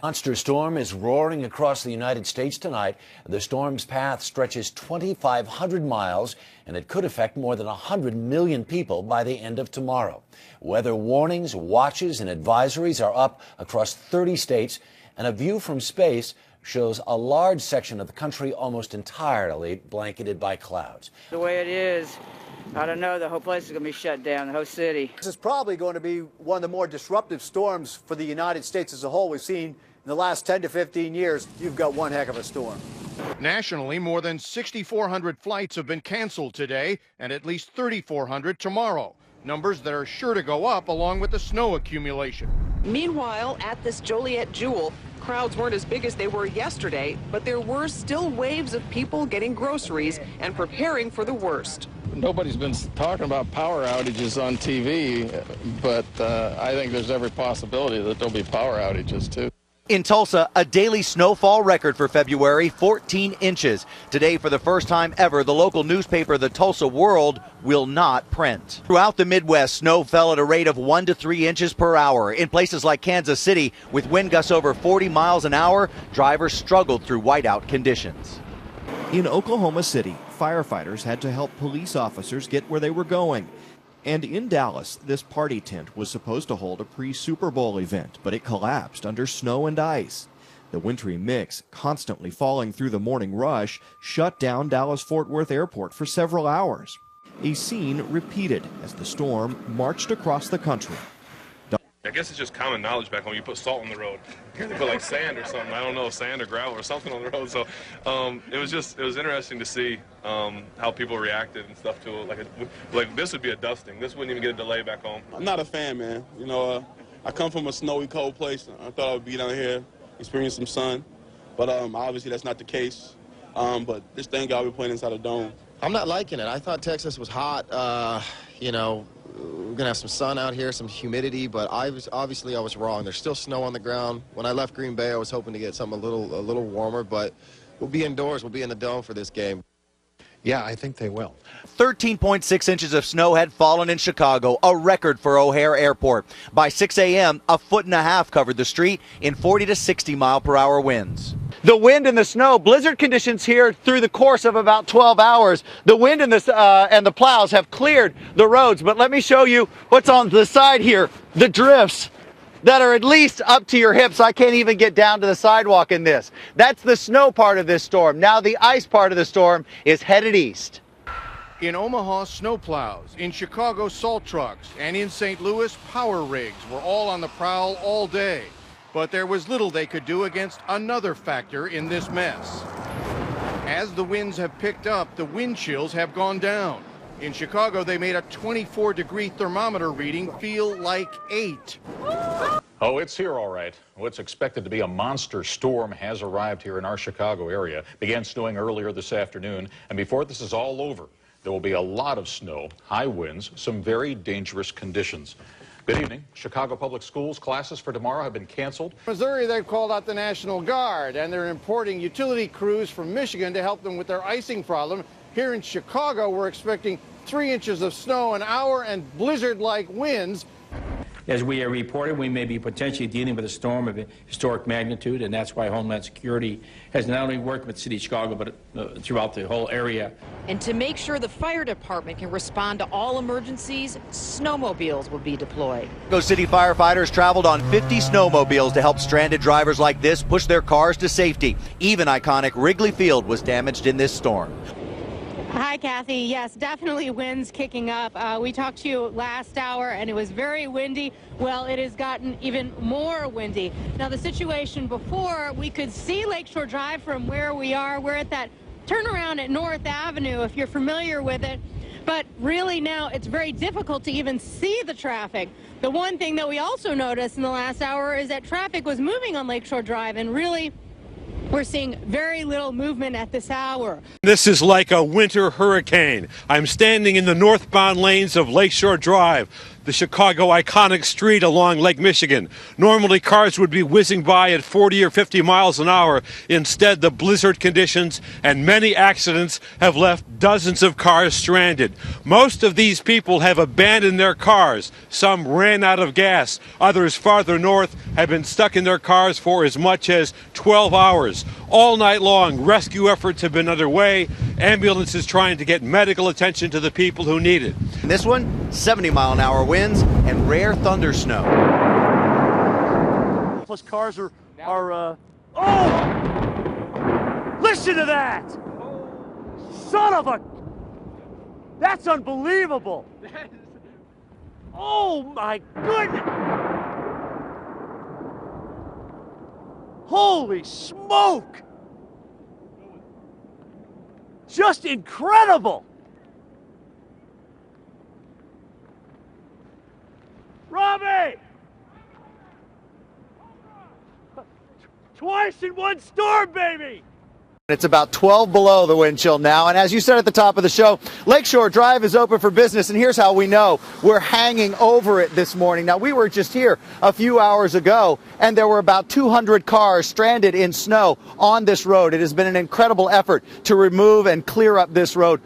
Monster storm is roaring across the United States tonight. The storm's path stretches 2,500 miles, and it could affect more than 100 million people by the end of tomorrow. Weather warnings, watches, and advisories are up across 30 states, and a view from space shows a large section of the country almost entirely blanketed by clouds. The way it is, I don't know, the whole place is going to be shut down, the whole city. This is probably going to be one of the more disruptive storms for the United States as a whole we've seen in the last 10 to 15 years. You've got one heck of a storm. Nationally, more than 6,400 flights have been canceled today and at least 3,400 tomorrow. Numbers that are sure to go up along with the snow accumulation. Meanwhile, at this Joliet Jewel, crowds weren't as big as they were yesterday, but there were still waves of people getting groceries and preparing for the worst. Nobody's been talking about power outages on TV, but I think there's every possibility that there'll be power outages too. In Tulsa, a daily snowfall record for February, 14 inches. Today, for the first time ever, the local newspaper, the Tulsa World, will not print. Throughout the Midwest, snow fell at a rate of 1 to 3 inches per hour. In places like Kansas City, with wind gusts over 40 miles an hour, drivers struggled through whiteout conditions. In Oklahoma City, firefighters had to help police officers get where they were going. And in Dallas, this party tent was supposed to hold a pre-Super Bowl event, but it collapsed under snow and ice. The wintry mix, constantly falling through the morning rush, shut down Dallas-Fort Worth Airport for several hours. A scene repeated as the storm marched across the country. I guess it's just common knowledge back home. You put salt on the road. Here they put like sand or something. I don't know, sand or gravel or something on the road. So it was interesting to see how people reacted and stuff to it. Like this would be a dusting. This wouldn't even get a delay back home. I'm not a fan, man. You know, I come from a snowy, cold place. I thought I would be down here, experience some sun. But obviously that's not the case. But just thank God we're playing inside a dome. I'm not liking it. I thought Texas was hot. You know, we're gonna have some sun out here, some humidity, but I was wrong. There's still snow on the ground. When I left Green Bay, I was hoping to get something a little warmer, but we'll be indoors. We'll be in the dome for this game. Yeah, I think they will. 13.6 inches of snow had fallen in Chicago, a record for O'Hare Airport. By 6 a.m., a foot and a half covered the street in 40 to 60 mile per hour winds. The wind and the snow, blizzard conditions here through the course of about 12 hours. The wind and the plows have cleared the roads, but let me show you what's on the side here. The drifts that are at least up to your hips. I can't even get down to the sidewalk in this. That's the snow part of this storm. Now the ice part of the storm is headed east. In Omaha, snowplows. In Chicago, salt trucks. And in St. Louis, power rigs were all on the prowl all day. But there was little they could do against another factor in this mess. As the winds have picked up, the wind chills have gone down. In Chicago, they made a 24-degree thermometer reading feel like 8. Oh, it's here all right. What's expected to be a monster storm has arrived here in our Chicago area. Began snowing earlier this afternoon, and before this is all over, there will be a lot of snow, high winds, some very dangerous conditions. Good evening. Chicago Public Schools classes for tomorrow have been canceled. Missouri, they've called out the National Guard, and they're importing utility crews from Michigan to help them with their icing problem. Here in Chicago, we're expecting 3 inches of snow an hour and blizzard-like winds. As we reported, we may be potentially dealing with a storm of historic magnitude, and that's why Homeland Security has not only worked with the city of Chicago, but throughout the whole area. And to make sure the fire department can respond to all emergencies, snowmobiles will be deployed. Chicago City firefighters traveled on 50 snowmobiles to help stranded drivers like this push their cars to safety. Even iconic Wrigley Field was damaged in this storm. Hi, Kathy. Yes, definitely winds kicking up. We talked to you last hour, and it was very windy. Well, it has gotten even more windy. Now, the situation before, we could see Lakeshore Drive from where we are. We're at that turnaround at North Avenue, if you're familiar with it. But really now, it's very difficult to even see the traffic. The one thing that we also noticed in the last hour is that traffic was moving on Lakeshore Drive, and really, we're seeing very little movement at this hour. This is like a winter hurricane. I'm standing in the northbound lanes of Lakeshore Drive. the Chicago iconic street along Lake Michigan. Normally cars would be whizzing by at 40 or 50 miles an hour. Instead, the blizzard conditions and many accidents have left dozens of cars stranded. Most of these people have abandoned their cars. Some ran out of gas. Others farther north have been stuck in their cars for as much as 12 hours. All night long, rescue efforts have been underway. Ambulances trying to get medical attention to the people who need it. And this one, 70-mile-an-hour winds and rare thunder snow. Plus cars are oh! Listen to that! Son of a... That's unbelievable! Oh my goodness! Holy smoke! Just incredible! Robbie! Twice in one storm, baby! It's about 12 below the wind chill now, and as you said at the top of the show, Lakeshore Drive is open for business, and here's how we know. We're hanging over it this morning. Now, we were just here a few hours ago, and there were about 200 cars stranded in snow on this road. It has been an incredible effort to remove and clear up this road.